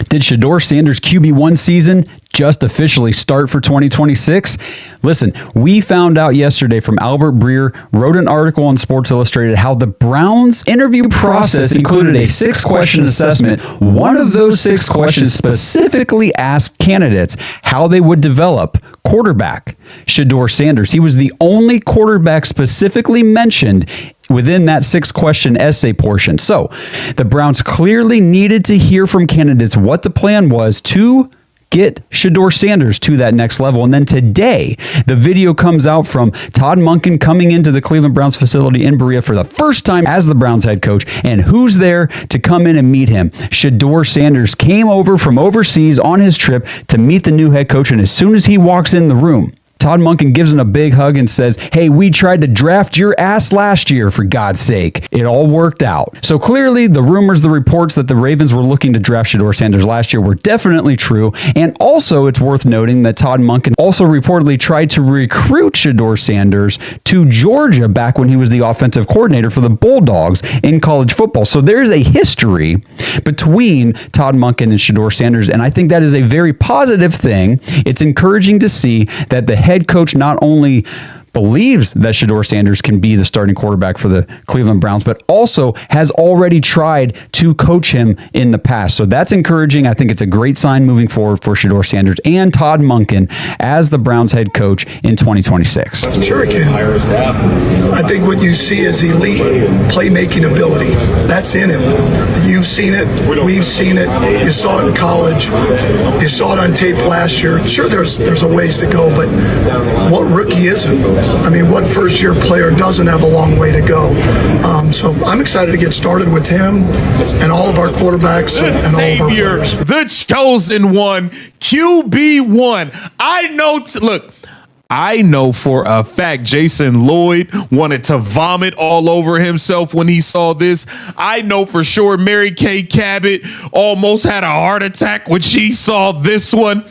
Did Shedeur Sanders' QB1 season just officially start for 2026? Listen, we found out yesterday from Albert Breer, wrote an article on Sports Illustrated how the Browns interview process included a 6-question assessment. One of those 6 questions specifically asked candidates how they would develop quarterback Shedeur Sanders. He was the only quarterback specifically mentioned within that 6-question essay portion. So the Browns clearly needed to hear from candidates what the plan was to get Shedeur Sanders to that next level. And then today, the video comes out from Todd Monken coming into the Cleveland Browns facility in Berea for the first time as the Browns head coach. And who's there to come in and meet him? Shedeur Sanders came over from overseas on his trip to meet the new head coach. And as soon as he walks in the room, Todd Monken gives him a big hug and says, "Hey, we tried to draft your ass last year, for God's sake." It all worked out. So clearly, the rumors, the reports that the Ravens were looking to draft Shedeur Sanders last year were definitely true. And also, it's worth noting that Todd Monken also reportedly tried to recruit Shedeur Sanders to Georgia back when he was the offensive coordinator for the Bulldogs in college football. So there's a history between Todd Monken and Shedeur Sanders, and I think that is a very positive thing. It's encouraging to see that the head coach not only believes that Shedeur Sanders can be the starting quarterback for the Cleveland Browns, but also has already tried to coach him in the past. So that's encouraging. I think it's a great sign moving forward for Shedeur Sanders and Todd Monken as the Browns head coach in 2026. Sure it can. I think what you see is elite playmaking ability. That's in him. You've seen it. We've seen it. You saw it in college. You saw it on tape last year. Sure, there's a ways to go, but what rookie isn't? I mean, what first-year player doesn't have a long way to go? So I'm excited to get started with him and all of our quarterbacks the and savior, all of our players. the chosen one, QB1. I know for a fact Jason Lloyd wanted to vomit all over himself when he saw this. I know for sure Mary Kay Cabot almost had a heart attack when she saw this one.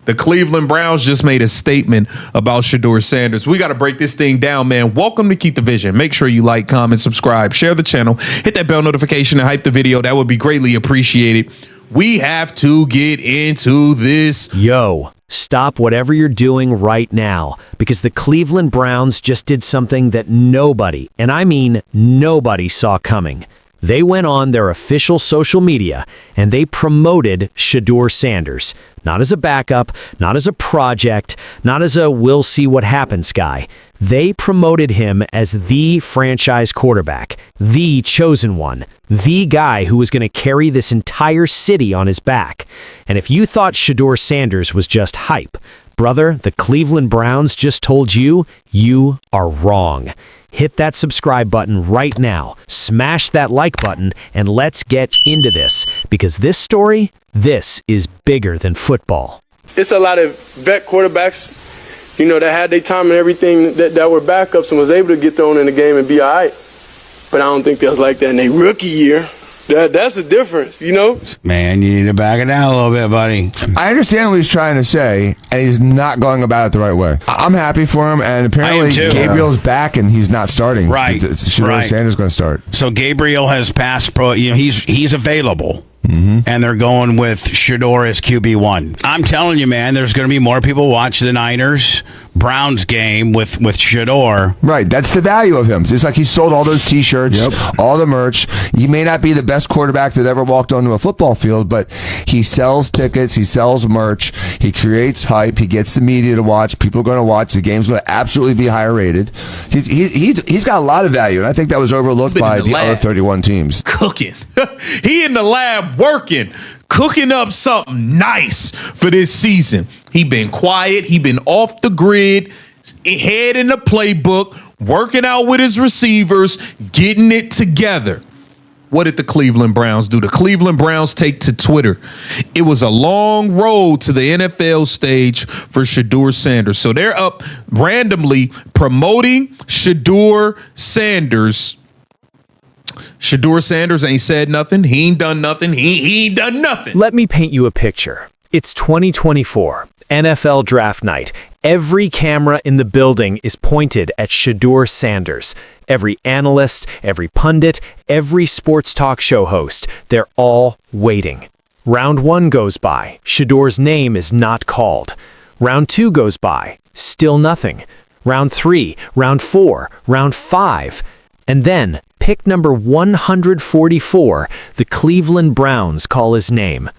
The Cleveland Browns just made a statement about Shedeur Sanders. We got to break this thing down, man. Welcome to Keep the Vision. Make sure you like, comment, subscribe, share the channel, hit that bell notification, and hype the video. That would be greatly appreciated. We have to get into this. Yo, stop whatever you're doing right now, because the Cleveland Browns just did something that nobody, and I mean nobody, saw coming. They went on their official social media and they promoted Shedeur Sanders. Not as a backup, not as a project, not as a we'll see what happens guy. They promoted him as the franchise quarterback, the chosen one, the guy who was going to carry this entire city on his back. And if you thought Shedeur Sanders was just hype, brother, the Cleveland Browns just told you, you are wrong. Hit that subscribe button right now, smash that like button, and let's get into this, because this story, this is bigger than football. It's a lot of vet quarterbacks, that had their time and everything that were backups and was able to get thrown in the game and be all right. But I don't think that's like that in their rookie year. That's the difference, Man, you need to back it down a little bit, buddy. I understand what he's trying to say, and he's not going about it the right way. I'm happy for him, and apparently Gabriel's back, and he's not starting. Right. Shedeur Sanders going to start. So Gabriel has passed pro. He's available. And they're going with Shedeur as QB1. I'm telling you, man, there's going to be more people watch the Niners-Browns game with Shedeur. Right, that's the value of him. Just like he sold all those T-shirts, all the merch. He may not be the best quarterback that ever walked onto a football field, but he sells tickets, he sells merch, he creates hype, he gets the media to watch. People are going to watch. The game's going to absolutely be higher rated. He's got a lot of value, and I think that was overlooked by the other 31 teams. Cooking. He in the lab working, cooking up something nice for this season. He been quiet. He been off the grid, head in the playbook, working out with his receivers, getting it together. What did the Cleveland Browns do? The Cleveland Browns take to Twitter. It was a long road to the NFL stage for Shedeur Sanders. So they're up randomly promoting Shedeur Sanders. Shedeur Sanders ain't said nothing. He ain't done nothing. He ain't done nothing. Let me paint you a picture. It's 2024, NFL draft night. Every camera in the building is pointed at Shedeur Sanders. Every analyst, every pundit, every sports talk show host, they're all waiting. Round 1 goes by. Shedeur's name is not called. Round 2 goes by. Still nothing. Round 3, round 4, round 5. And then, pick number 144, the Cleveland Browns call his name.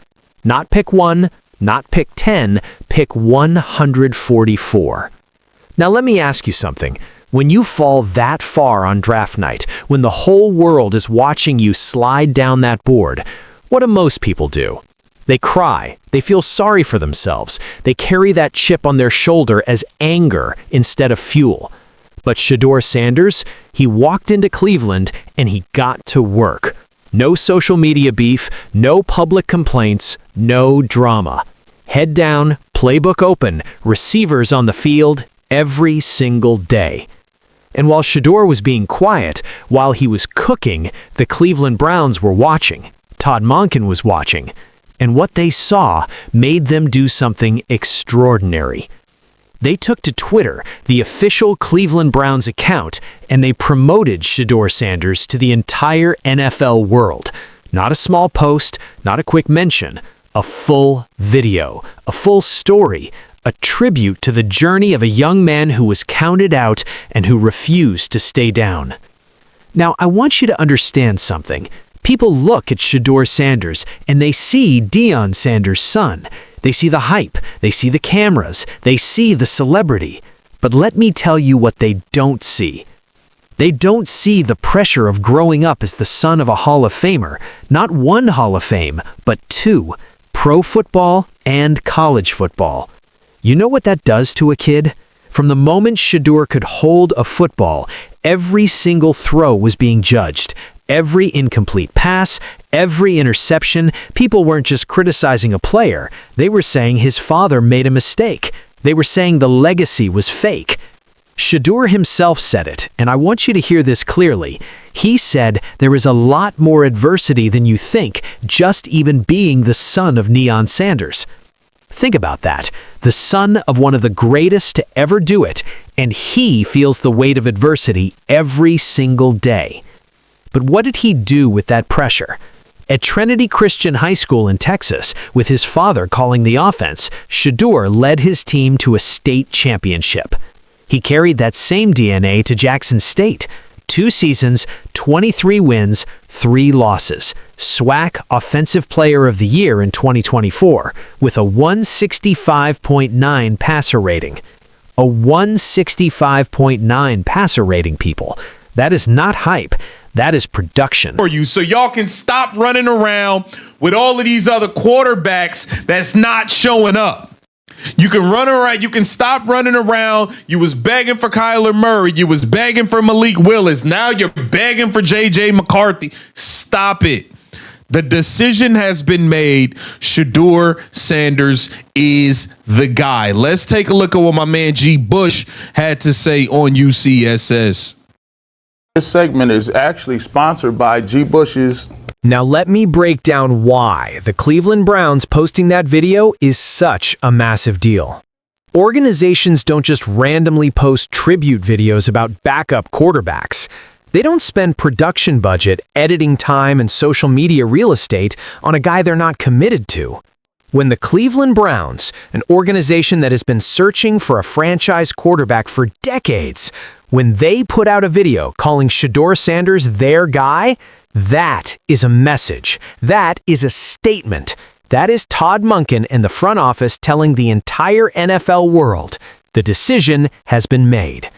Not pick 1, not pick 10, pick 144. Now let me ask you something. When you fall that far on draft night, when the whole world is watching you slide down that board, what do most people do? They cry. They feel sorry for themselves. They carry that chip on their shoulder as anger instead of fuel. But Shedeur Sanders, he walked into Cleveland and he got to work. No social media beef, no public complaints, no drama. Head down, playbook open, receivers on the field every single day. And while Shedeur was being quiet, while he was cooking, the Cleveland Browns were watching. Todd Monken was watching. And what they saw made them do something extraordinary. They took to Twitter, the official Cleveland Browns account, and they promoted Shedeur Sanders to the entire NFL world. Not a small post, not a quick mention, a full video, a full story, a tribute to the journey of a young man who was counted out and who refused to stay down. Now, I want you to understand something. People look at Shedeur Sanders and they see Deion Sanders' son. They see the hype, they see the cameras, they see the celebrity. But let me tell you what they don't see. They don't see the pressure of growing up as the son of a Hall of Famer. Not one Hall of Fame, but 2. Pro football and college football. You know what that does to a kid? From the moment Shedeur could hold a football, every single throw was being judged. Every incomplete pass, every interception, people weren't just criticizing a player. They were saying his father made a mistake. They were saying the legacy was fake. Shedeur himself said it, and I want you to hear this clearly. He said there is a lot more adversity than you think, just even being the son of Deion Sanders. Think about that. The son of one of the greatest to ever do it, and he feels the weight of adversity every single day. But what did he do with that pressure? At Trinity Christian High School in Texas, with his father calling the offense, Shedeur led his team to a state championship. He carried that same DNA to Jackson State. 2 seasons, 23 wins, 3 losses. SWAC Offensive Player of the Year in 2024, with a 165.9 passer rating. A 165.9 passer rating, people. That is not hype. That is production. For you, so y'all can stop running around with all of these other quarterbacks that's not showing up. You can run around. You can stop running around. You was begging for Kyler Murray. You was begging for Malik Willis. Now you're begging for J.J. McCarthy. Stop it. The decision has been made. Shedeur Sanders is the guy. Let's take a look at what my man G. Bush had to say on UCSS. This segment is actually sponsored by G. Bush's. Now let me break down why the Cleveland Browns posting that video is such a massive deal. Organizations don't just randomly post tribute videos about backup quarterbacks. They don't spend production budget, editing time, and social media real estate on a guy they're not committed to. When the Cleveland Browns, an organization that has been searching for a franchise quarterback for decades, when they put out a video calling Shedeur Sanders their guy, that is a message. That is a statement. That is Todd Monken and the front office telling the entire NFL world the decision has been made.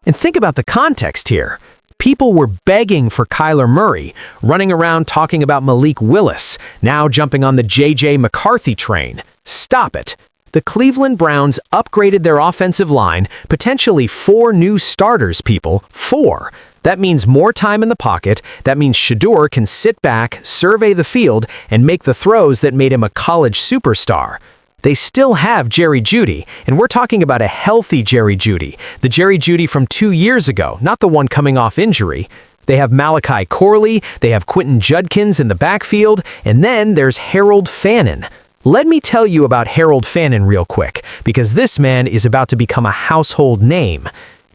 And think about the context here. People were begging for Kyler Murray, running around talking about Malik Willis, now jumping on the J.J. McCarthy train. Stop it. The Cleveland Browns upgraded their offensive line, potentially 4 new starters, people. 4. That means more time in the pocket. That means Shedeur can sit back, survey the field, and make the throws that made him a college superstar. They still have Jerry Jeudy, and we're talking about a healthy Jerry Jeudy, the Jerry Jeudy from 2 years ago, not the one coming off injury. They have Malachi Corley, they have Quentin Judkins in the backfield, and then there's Harold Fannon. Let me tell you about Harold Fannon real quick, because this man is about to become a household name.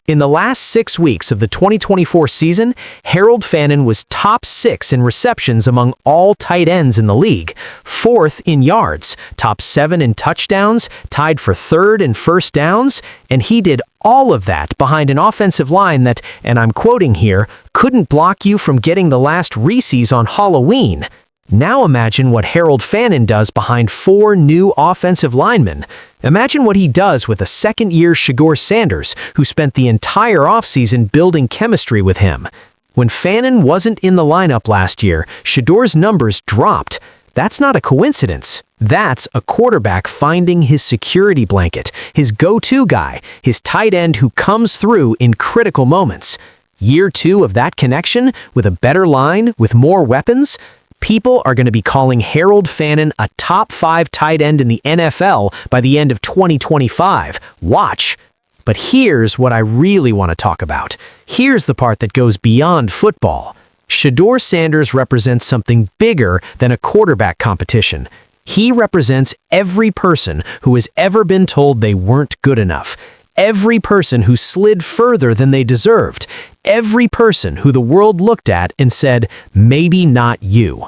In the last 6 weeks of the 2024 season, Harold Fannon was top 6 in receptions among all tight ends in the league, 4th in yards, top 7 in touchdowns, tied for 3rd in first downs, and he did all of that behind an offensive line that, and I'm quoting here, couldn't block you from getting the last Reese's on Halloween. Now imagine what Harold Fannon does behind 4 new offensive linemen. Imagine what he does with a second-year Shedeur Sanders, who spent the entire offseason building chemistry with him. When Fannon wasn't in the lineup last year, Shedeur's numbers dropped. That's not a coincidence. That's a quarterback finding his security blanket, his go-to guy, his tight end who comes through in critical moments. Year 2 of that connection, with a better line, with more weapons, people are going to be calling Harold Fannon a top 5 tight end in the NFL by the end of 2025. Watch. But here's what I really want to talk about. Here's the part that goes beyond football. Shedeur Sanders represents something bigger than a quarterback competition. He represents every person who has ever been told they weren't good enough. Every person who slid further than they deserved. Every person who the world looked at and said, maybe not you.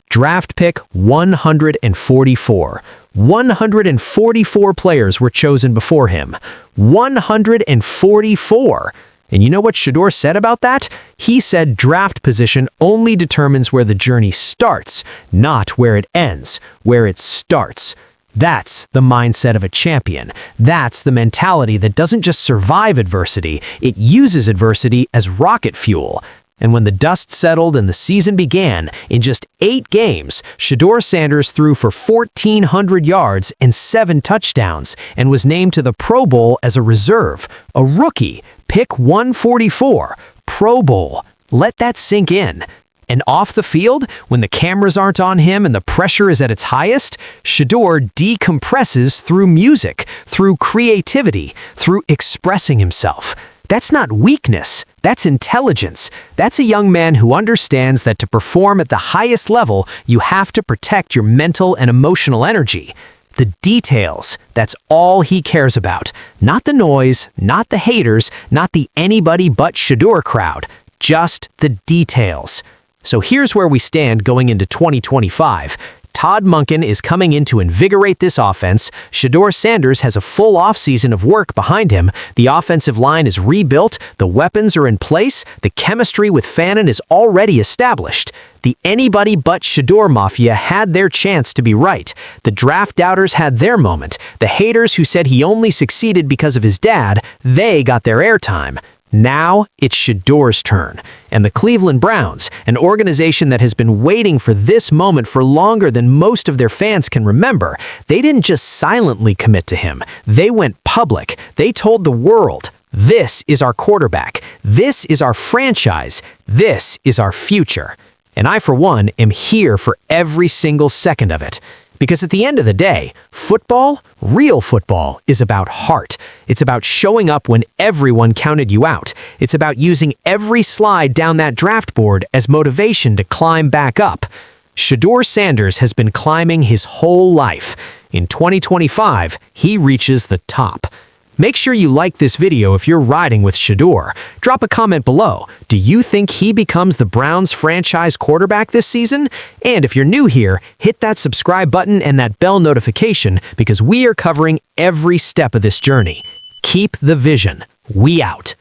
Draft pick 144. 144 players were chosen before him. 144. And you know what Shedeur said about that? He said draft position only determines where the journey starts, not where it ends, where it starts. That's the mindset of a champion. That's the mentality that doesn't just survive adversity, it uses adversity as rocket fuel. And when the dust settled and the season began, in just 8 games, Shedeur Sanders threw for 1,400 yards and 7 touchdowns and was named to the Pro Bowl as a reserve, a rookie, pick 144, Pro Bowl. Let that sink in. And off the field, when the cameras aren't on him and the pressure is at its highest, Shedeur decompresses through music, through creativity, through expressing himself. That's not weakness, that's intelligence. That's a young man who understands that to perform at the highest level, you have to protect your mental and emotional energy. The details, that's all he cares about. Not the noise, not the haters, not the anybody but Shedeur crowd. Just the details. So here's where we stand going into 2025. Todd Monken is coming in to invigorate this offense. Shedeur Sanders has a full offseason of work behind him. The offensive line is rebuilt. The weapons are in place. The chemistry with Fannon is already established. The anybody but Shedeur Mafia had their chance to be right. The draft doubters had their moment. The haters who said he only succeeded because of his dad, they got their airtime. Now it's Shedeur's turn. And the Cleveland Browns, an organization that has been waiting for this moment for longer than most of their fans can remember, they didn't just silently commit to him. They went public. They told the world, this is our quarterback. This is our franchise. This is our future. And I, for one, am here for every single second of it. Because at the end of the day, football, real football, is about heart. It's about showing up when everyone counted you out. It's about using every slide down that draft board as motivation to climb back up. Shedeur Sanders has been climbing his whole life. In 2025, he reaches the top. Make sure you like this video if you're riding with Shedeur. Drop a comment below. Do you think he becomes the Browns franchise quarterback this season? And if you're new here, hit that subscribe button and that bell notification because we are covering every step of this journey. Keep the vision. We out.